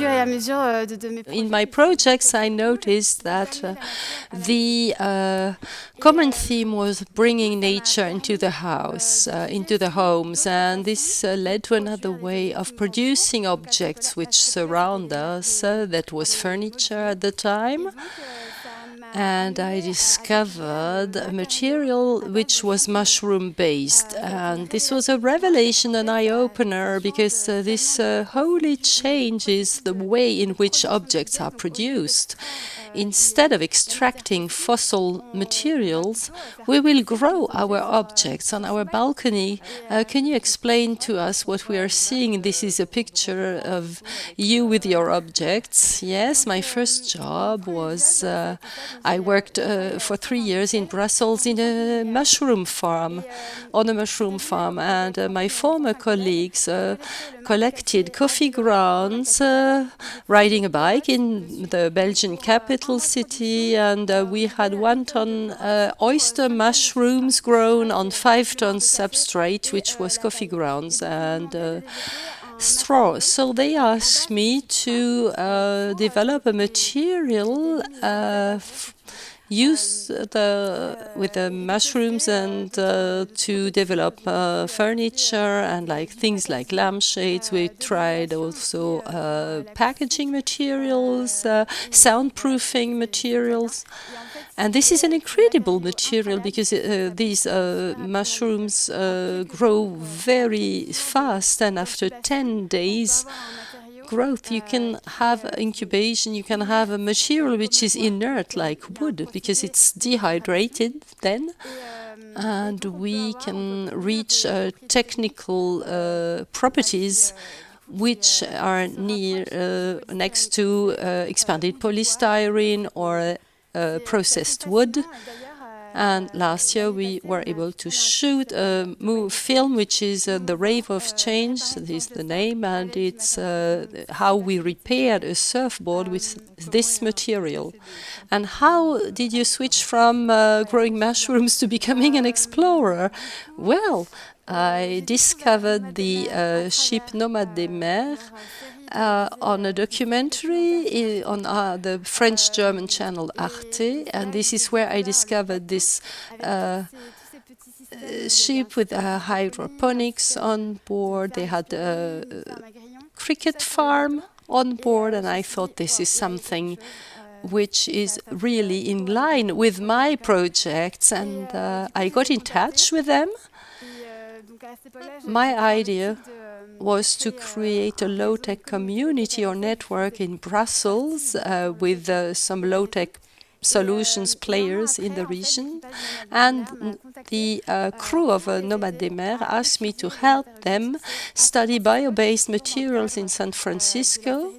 In my projects, I noticed that the common theme was bringing nature into the house, into the homes, and this led to another way of producing objects which surround us. That was furniture at the time. And I discovered a material which was mushroom-based. And this was a revelation, an eye-opener, because this wholly changes the way in which objects are produced. Instead of extracting fossil materials, we will grow our objects on our balcony. Can you explain to us what we are seeing? This is a picture of you with your objects. Yes, my first job was I worked for 3 years in Brussels in a mushroom farm, on a mushroom farm, and my former colleagues collected coffee grounds, riding a bike in the Belgian capital city, and we had 1 ton oyster mushrooms grown on 5 tons substrate, which was coffee grounds and straw. So they asked me to develop a material use with the mushrooms and to develop furniture and things like lampshades. We tried also packaging materials, soundproofing materials. And this is an incredible material because these mushrooms grow very fast, and after 10 days growth, you can have incubation, you can have a material which is inert like wood because it's dehydrated then, and we can reach technical properties which are next to expanded polystyrene or processed wood. And last year we were able to shoot a film which is The Rave of Change, this is the name, and it's how we repaired a surfboard with this material. And how did you switch from growing mushrooms to becoming an explorer? Well, I discovered the ship Nomade De Mer on a documentary on the French-German channel Arte, and this is where I discovered this ship with hydroponics on board. They had a cricket farm on board, and I thought this is something which is really in line with my projects, and I got in touch with them. My idea was to create a low-tech community or network in Brussels with some low-tech solutions players in the region. And the crew of Nomade De Mer asked me to help them study bio-based materials in San Francisco.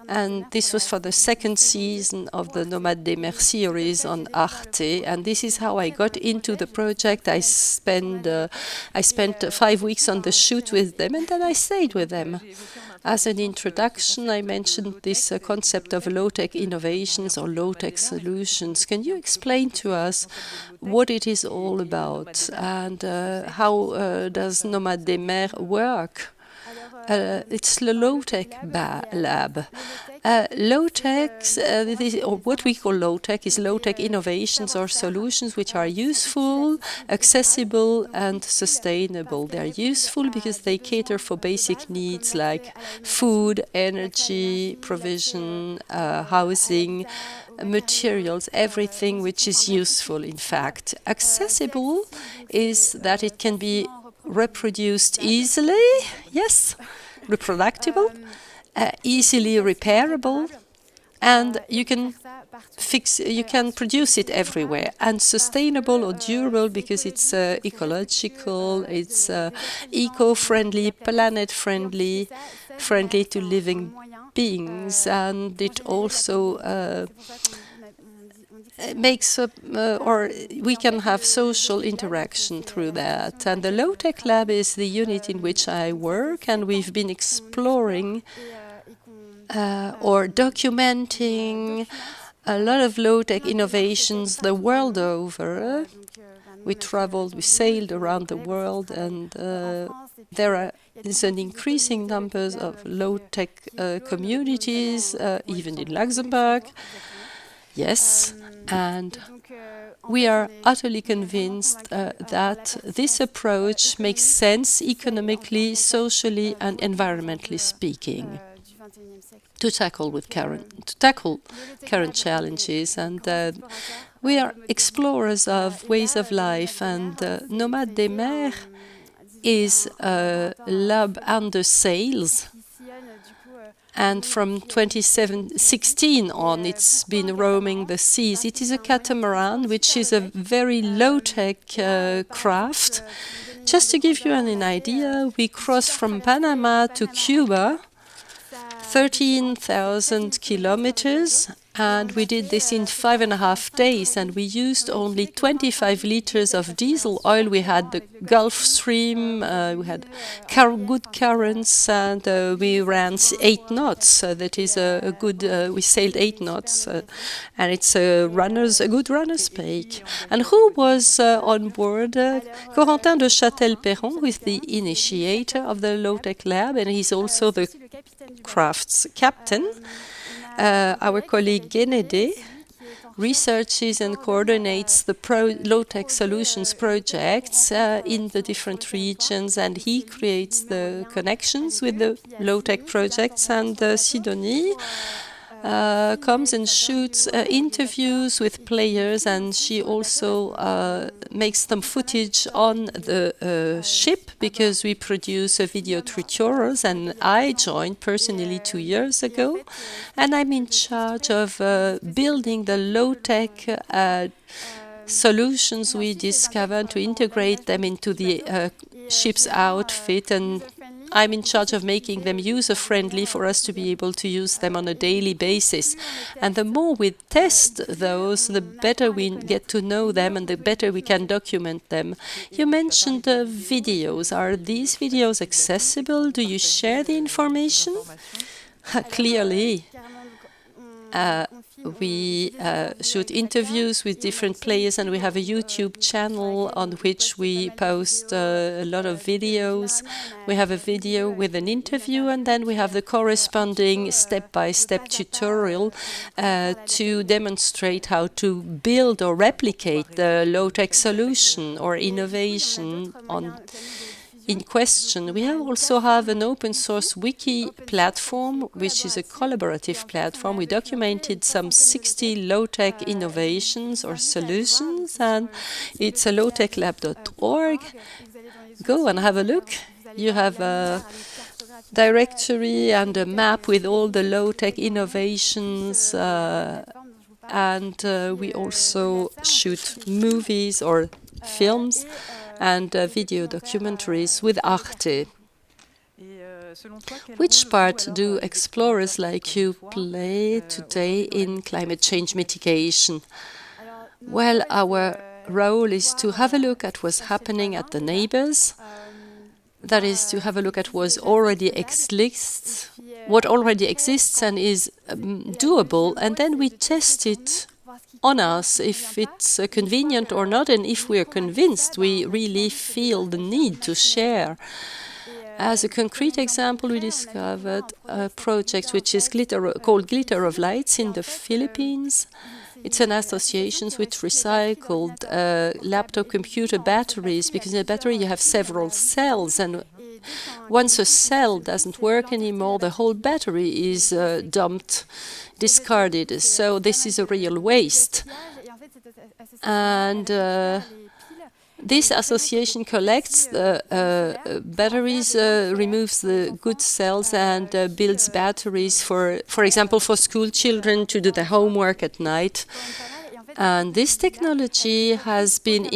And this was for the 2nd season of the Nomade De Mer series on Arte. And this is how I got into the project. I spent 5 weeks on the shoot with them, and then I stayed with them. As an introduction, I mentioned this concept of low-tech innovations or low-tech solutions. Can you explain to us what it is all about and how does Nomade De Mer work? It's the LowTech Lab. Low-tech, or what we call low-tech, is low-tech innovations or solutions which are useful, accessible, and sustainable. They are useful because they cater for basic needs like food, energy, provision, housing, materials, everything which is useful, in fact. Accessible is that it can be reproduced easily, yes, reproducible, easily repairable, and you can produce it everywhere, and sustainable or durable because it's ecological, it's eco-friendly, planet-friendly, friendly to living beings, and it also makes or we can have social interaction through that. And the LowTech Lab is the unit in which I work, and we've been exploring or documenting a lot of low-tech innovations the world over. We traveled, we sailed around the world, and there are There's an increasing numbers of low-tech communities, even in Luxembourg. Yes, and we are utterly convinced that this approach makes sense economically, socially, and environmentally speaking to tackle current challenges. And we are explorers of ways of life, and Nomade De Mer is a lab under sales. And from 2016 on, it's been roaming the seas. It is a catamaran, which is a very low-tech craft. Just to give you an idea, we crossed from Panama to Cuba, 13,000 kilometers, and we did this in 5.5 days, and we used only 25 liters of diesel oil. We had the Gulf Stream, we had good currents, and we ran 8 knots. That is a good, we sailed 8 knots, and it's a good runner's peak. And who was on board? Corentin de Châtel-Perron, who is the initiator of the LowTech Lab, and he's also the craft's captain. Our colleague Genede researches and coordinates the low-tech solutions projects in the different regions, and he creates the connections with the low-tech projects. And Sidonie comes and shoots interviews with players, and she also makes some footage on the ship, because we produce video tutorials, and I joined personally 2 years ago, and I'm in charge of building the low-tech solutions we discover, to integrate them into the ship's outfit, and I'm in charge of making them user-friendly for us to be able to use them on a daily basis. And the more we test those, the better we get to know them and the better we can document them. You mentioned videos. Are these videos accessible? Do you share the information? Clearly. We shoot interviews with different players, and we have a YouTube channel on which we post a lot of videos. We have a video with an interview, and then we have the corresponding step-by-step tutorial to demonstrate how to build or replicate the low-tech solution or innovation in question. We also have an open source wiki platform, which is a collaborative platform. We documented some 60 low-tech innovations or solutions, and it's a lowtechlab.org. Go and have a look. You have a directory and a map with all the low-tech innovations, and we also shoot movies or films and video documentaries with Arte. Which part do explorers like you play today in climate change mitigation? Well, our role is to have a look at what's happening at the neighbors. That is, to have a look at what already exists and is doable, and then we test it on us if it's convenient or not, and if we are convinced, we really feel the need to share. As a concrete example, we discovered a project which is called Glitter of Lights in the Philippines. It's an association which recycled laptop computer batteries, because in a battery you have several cells, and once a cell doesn't work anymore, the whole battery is discarded. So this is a real waste. And this association collects the batteries, removes the good cells, and builds batteries for example, for school children to do the homework at night. And this technology has been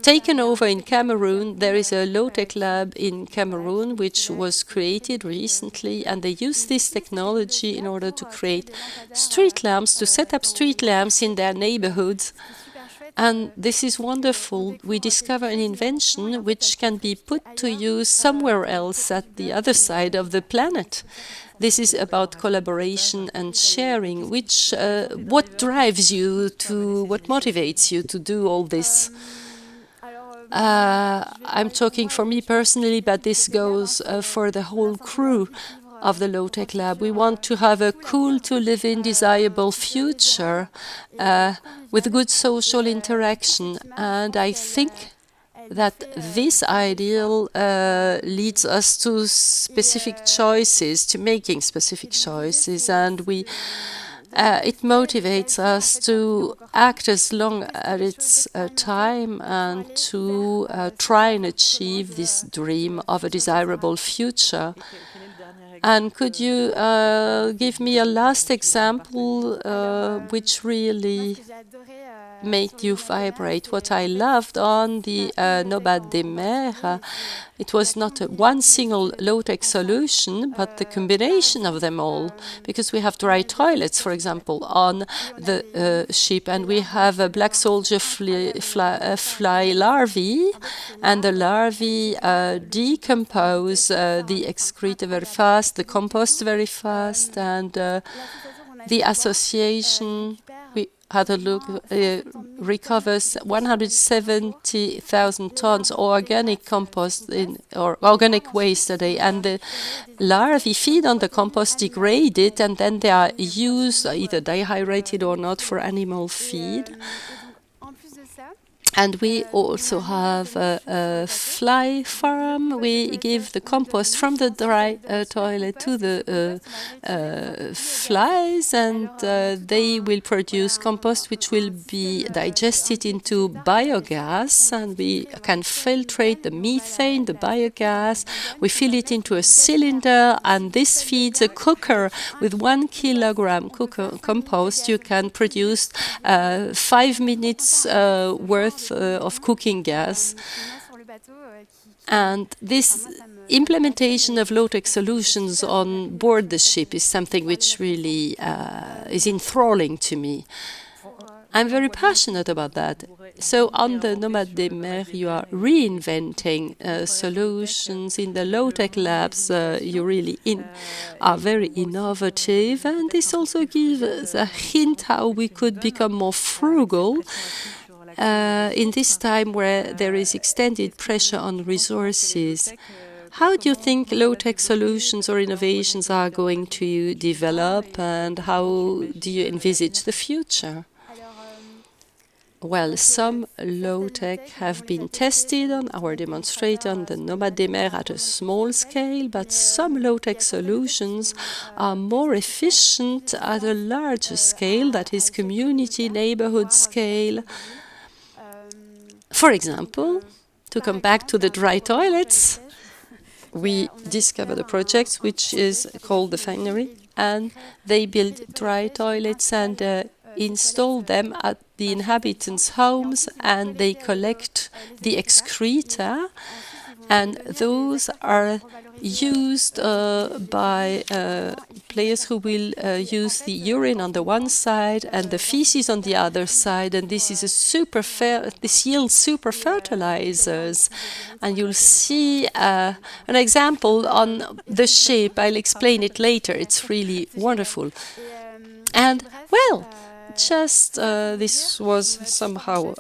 taken over in Cameroon. There is a LowTech Lab in Cameroon which was created recently, and they use this technology in order to create street lamps, to set up street lamps in their neighborhoods. And this is wonderful. We discover an invention which can be put to use somewhere else at the other side of the planet. This is about collaboration and sharing. What drives you what motivates you to do all this? I'm talking for me personally, but this goes for the whole crew of the LowTech Lab. We want to have a cool to live in, desirable future with good social interaction. And I think that this ideal leads us to specific choices, to making specific choices, and it motivates us to act as long as it's time and to try and achieve this dream of a desirable future. And could you give me a last example which really made you vibrate? What I loved on the Nomade De Mer, it was not one single low-tech solution, but the combination of them all. Because we have dry toilets, for example, on the ship, and we have a black soldier fly larvae, and the larvae decompose the excreta very fast, the compost very fast, and the association we had a look, recovers 170,000 tons of organic compost or organic waste a day, and the larvae feed on the compost, degrade it, and then they are used, either dehydrated or not, for animal feed. And we also have a fly farm. We give the compost from the dry toilet to the flies, and they will produce compost which will be digested into biogas, and we can filtrate the methane, the biogas. We fill it into a cylinder, and this feeds a cooker. With 1 kilogram compost, you can produce 5 minutes worth of cooking gas. And this implementation of low-tech solutions on board the ship is something which really is enthralling to me. I'm very passionate about that. So on the Nomade De Mer, you are reinventing solutions. In the LowTech labs, you really are very innovative, and this also gives us a hint how we could become more frugal in this time where there is extended pressure on resources. How do you think low-tech solutions or innovations are going to develop, and how do you envisage the future? Well, some low-tech have been tested on our demonstrator on the Nomade De Mer at a small scale, but some low-tech solutions are more efficient at a larger scale, that is community, neighborhood scale. For example, to come back to the dry toilets, we discovered a project which is called the Finery, and they build dry toilets and install them at the inhabitants' homes, and they collect the excreta, and those are used by players who will use the urine on the one side and the feces on the other side, and this is this yields super fertilizers. And you'll see an example on the ship. I'll explain it later. It's really wonderful. And well, just this was somehow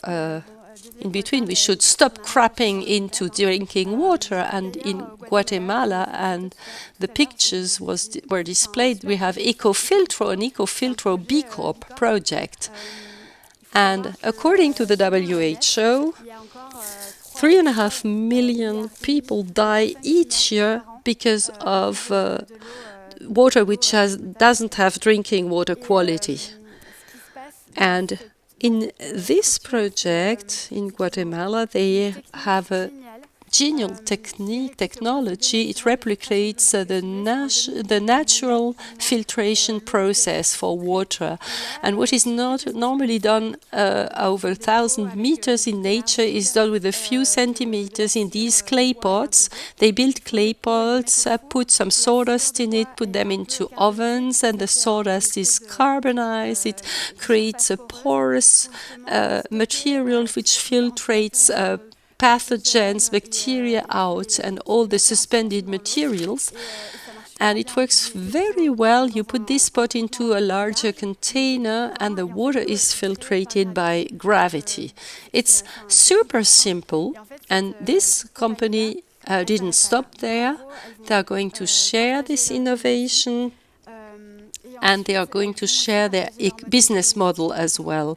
in between. We should stop crapping into drinking water. And in Guatemala, and the pictures were displayed, we have Ecofiltro, an Ecofiltro B Corp project. And according to the WHO, 3.5 million people die each year because of water which doesn't have drinking water quality. And in this project in Guatemala, they have a genial technology. It replicates the natural filtration process for water. And what is not normally done over 1,000 meters in nature is done with a few centimeters in these clay pots. They build clay pots, put some sawdust in it, put them into ovens, and the sawdust is carbonized. It creates a porous material which filtrates pathogens, bacteria out, and all the suspended materials. And it works very well. You put this pot into a larger container and the water is filtrated by gravity. It's super simple, and this company didn't stop there. They are going to share this innovation, and they are going to share their business model as well.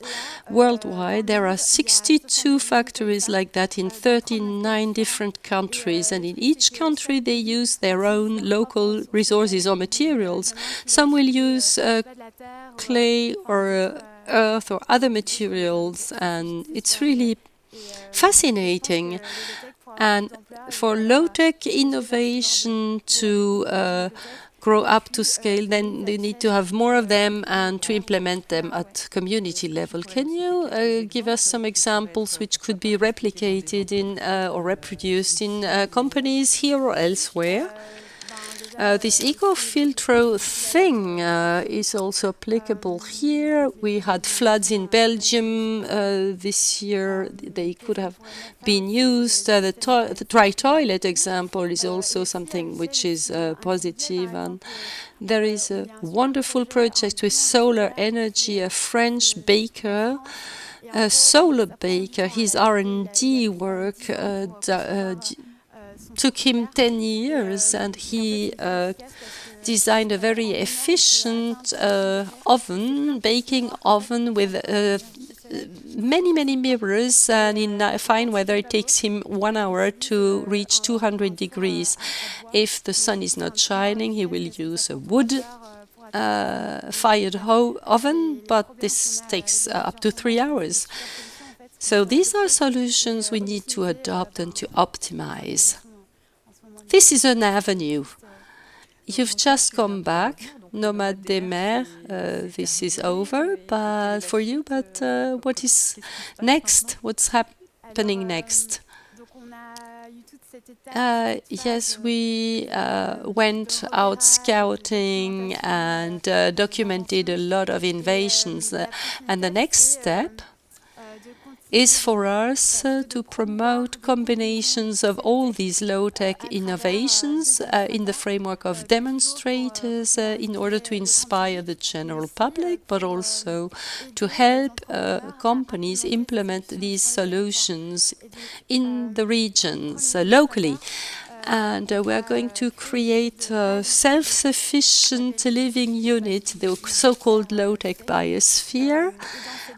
Worldwide, there are 62 factories like that in 39 different countries, and in each country they use their own local resources or materials. Some will use clay or earth or other materials, and it's really fascinating. And for low-tech innovation to grow up to scale, then they need to have more of them and to implement them at community level. Can you give us some examples which could be replicated in or reproduced in companies here or elsewhere? This eco-filtro thing is also applicable here. We had floods in Belgium this year. They could have been used. The dry toilet example is also something which is positive. And there is a wonderful project with solar energy, a French baker, a solar baker. His R&D work took him 10 years, and he designed a very efficient baking oven with many mirrors, and in fine weather it takes him 1 hour to reach 200 degrees. If the sun is not shining, he will use a wood fired oven, but this takes up to 3 hours. So these are solutions we need to adopt and to optimize. This is an avenue. You've just come back, Nomade De Mer. This is over for you, but what is next? What's happening next? Yes, we went out scouting and documented a lot of innovations. And the next step is for us to promote combinations of all these low-tech innovations in the framework of demonstrators in order to inspire the general public, but also to help companies implement these solutions in the regions locally. And we are going to create a self-sufficient living unit, the so-called low-tech biosphere,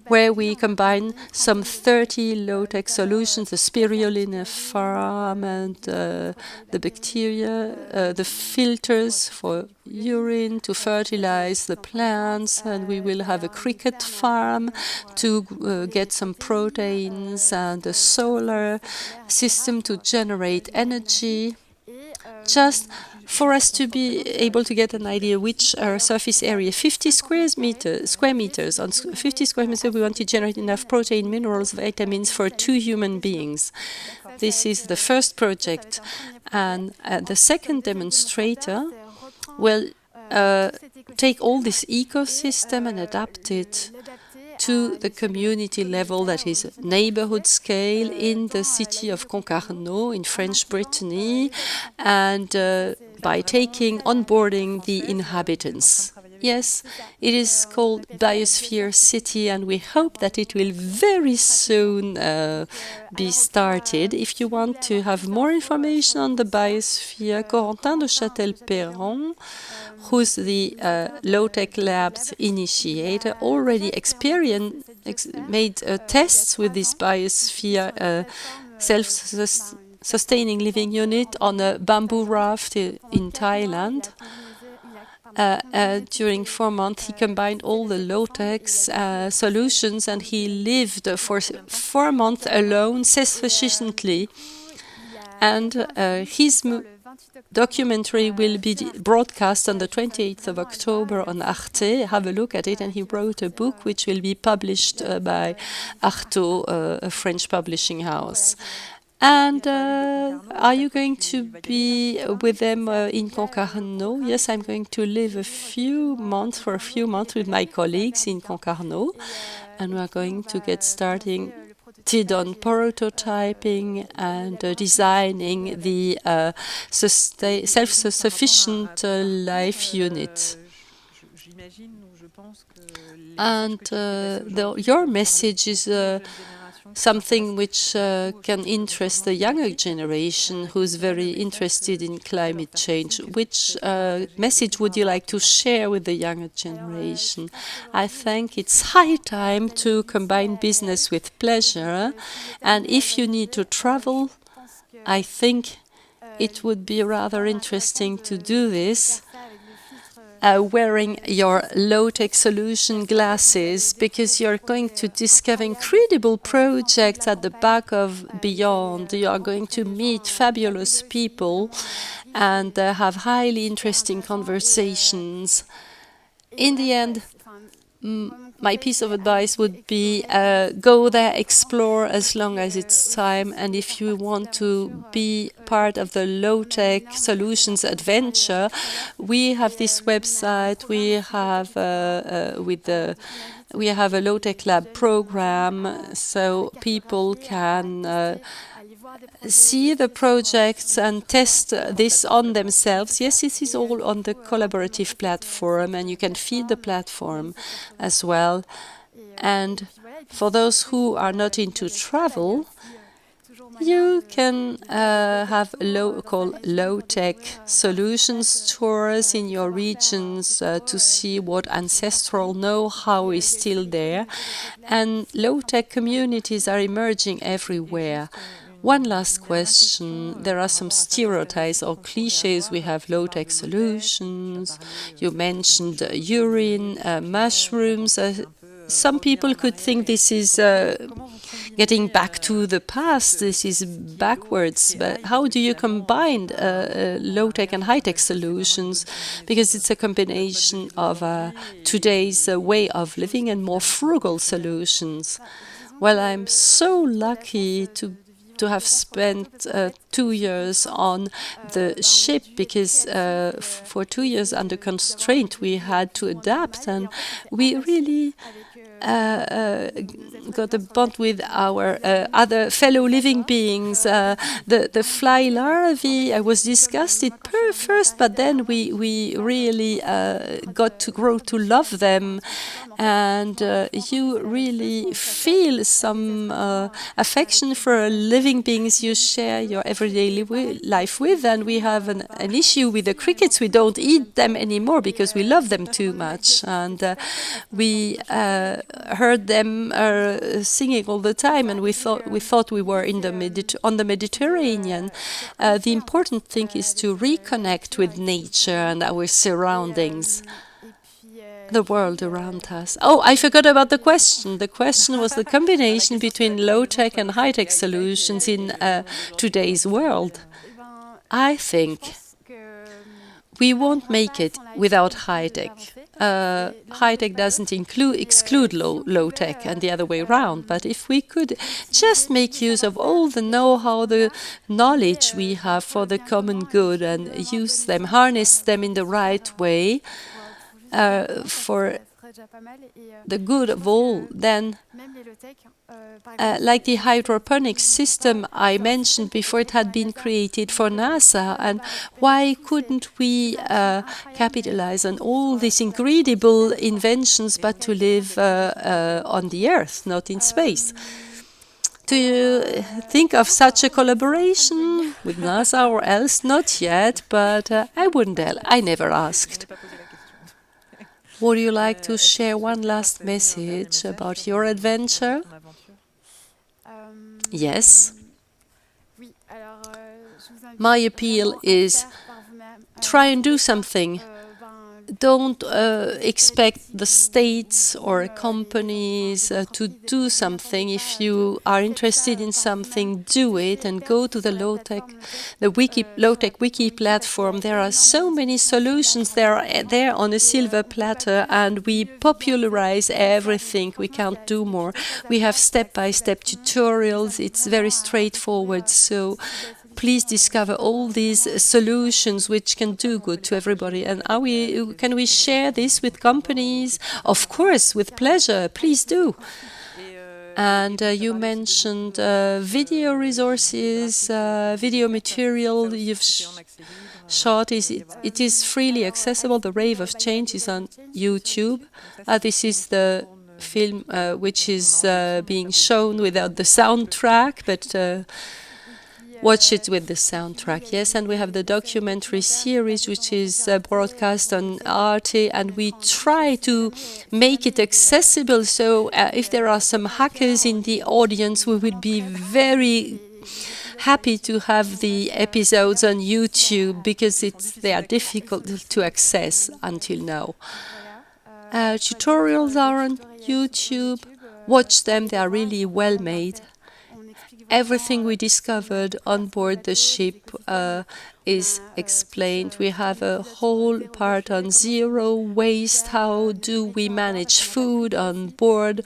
where we combine some 30 low-tech solutions, the spirulina farm and the bacteria, the filters for urine to fertilize the plants, and we will have a cricket farm to get some proteins, and a solar system to generate energy. Just for us to be able to get an idea which surface area, 50 square meters. On 50 square meters, we want to generate enough protein, minerals, vitamins for 2 human beings. This is the first project. And the second demonstrator will take all this ecosystem and adapt it to the community level, that is neighborhood scale, in the city of Concarneau in French Brittany, and by onboarding the inhabitants. Yes, it is called Biosphere City, and we hope that it will very soon be started. If you want to have more information on the biosphere, Corentin de Châtel-Perron, who's the LowTech Lab's initiator, already made tests with this biosphere self-sustaining living unit on a bamboo raft in Thailand. During 4 months, he combined all the low-tech solutions, and he lived for 4 months alone, self-sufficiently. And his documentary will be broadcast on the 28th of October on Arte. Have a look at it. And he wrote a book which will be published by Artaud, a French publishing house. And are you going to be with them in Concarneau? Yes, I'm going to live for a few months with my colleagues in Concarneau. And we are going to get starting on prototyping and designing the self-sufficient life unit. And your message is something which can interest the younger generation who's very interested in climate change. Which message would you like to share with the younger generation? I think it's high time to combine business with pleasure, and if you need to travel, I think it would be rather interesting to do this wearing your low-tech solution glasses, because you're going to discover incredible projects at the back of beyond. You are going to meet fabulous people and have highly interesting conversations. In the end, my piece of advice would be go there, explore as long as it's time, and if you want to be part of the low-tech solutions adventure, we have this website, we have we have a LowTech Lab program, so people can see the projects and test this on themselves. Yes, this is all on the collaborative platform, and you can feed the platform as well. And for those who are not into travel, you can have local low-tech solutions tours in your regions to see what ancestral know-how is still there. And low-tech communities are emerging everywhere. One last question. There are some stereotypes or cliches. We have low-tech solutions. You mentioned urine, mushrooms. Some people could think this is getting back to the past, this is backwards. But how do you combine low-tech and high-tech solutions? Because it's a combination of today's way of living and more frugal solutions. Well, I'm so lucky to have spent 2 years on the ship, because for 2 years under constraint we had to adapt, and we really got a bond with our other fellow living beings. The fly larvae, I was disgusted first, but then we really got to grow to love them, and you really feel some affection for living beings you share your everyday life with. And we have an issue with the crickets. We don't eat them anymore because we love them too much, and we heard them singing all the time, and we thought we were in the on the Mediterranean. The important thing is to reconnect with nature and our surroundings, the world around us. Oh, I forgot about the question. The question was the combination between low-tech and high-tech solutions in today's world. I think we won't make it without high-tech. High-tech doesn't exclude low-tech and the other way around, but if we could just make use of all the know-how, the knowledge we have for the common good, and use them, harness them in the right way, for the good of all, then like the hydroponic system I mentioned before, it had been created for NASA, and why couldn't we capitalize on all these incredible inventions, but to live on the Earth, not in space? Do you think of such a collaboration with NASA or else? Not yet, but I wouldn't tell. I never asked. Would you like to share one last message about your adventure? Yes. My appeal is try and do something. Don't expect the states or companies to do something. If you are interested in something, do it, and go to the LowTech Wiki platform. There are so many solutions there on a silver platter, and we popularize everything. We can't do more. We have step-by-step tutorials. It's very straightforward. So please discover all these solutions which can do good to everybody. And can we share this with companies? Of course, with pleasure. Please do. And you mentioned video resources, video material you've shot. It is freely accessible. The Rave of Change is on YouTube. This is the film which is being shown without the soundtrack, but watch it with the soundtrack, yes. And we have the documentary series, which is broadcast on Arte, and we try to make it accessible. So if there are some hackers in the audience, we would be very happy to have the episodes on YouTube, because they are difficult to access until now. Tutorials are on YouTube. Watch them, they are really well made. Everything we discovered on board the ship is explained. We have a whole part on zero waste. How do we manage food on board?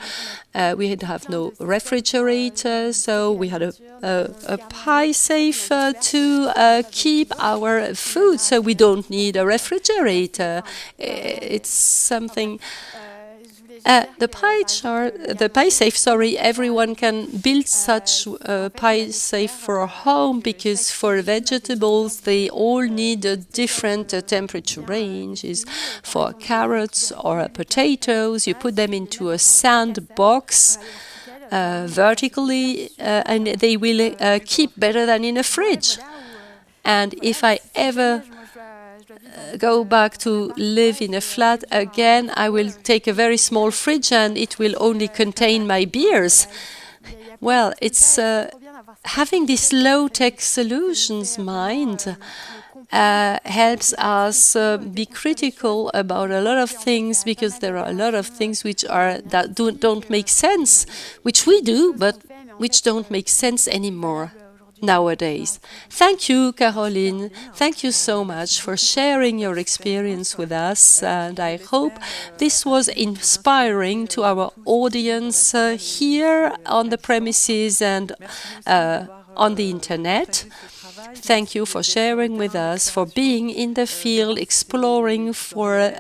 We have no refrigerator, so we had a pie safe to keep our food, so we don't need a refrigerator. It's something. The pie safe, sorry, everyone can build such pie safe for a home, because for vegetables they all need a different temperature ranges. For carrots or potatoes, you put them into a sandbox vertically, and they will keep better than in a fridge. And if I ever go back to live in a flat again, I will take a very small fridge and it will only contain my beers. Well, it's having this low-tech solutions mind helps us be critical about a lot of things, because there are a lot of things that don't make sense, which we do, but which don't make sense anymore nowadays. Thank you, Caroline. Thank you so much for sharing your experience with us, and I hope this was inspiring to our audience here on the premises and on the internet. Thank you for sharing with us, for being in the field, exploring, for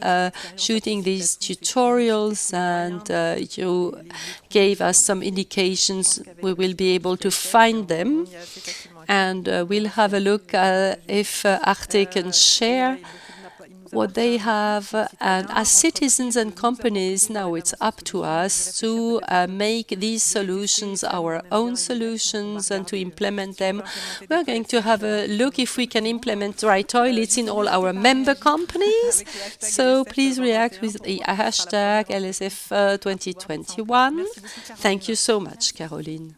shooting these tutorials, and you gave us some indications. We will be able to find them, and we'll have a look if Arte can share what they have. And as citizens and companies, now it's up to us to make these solutions our own solutions and to implement them. We're going to have a look if we can implement dry toilets in all our member companies. So please react with the hashtag LSF 2021. Thank you so much, Caroline.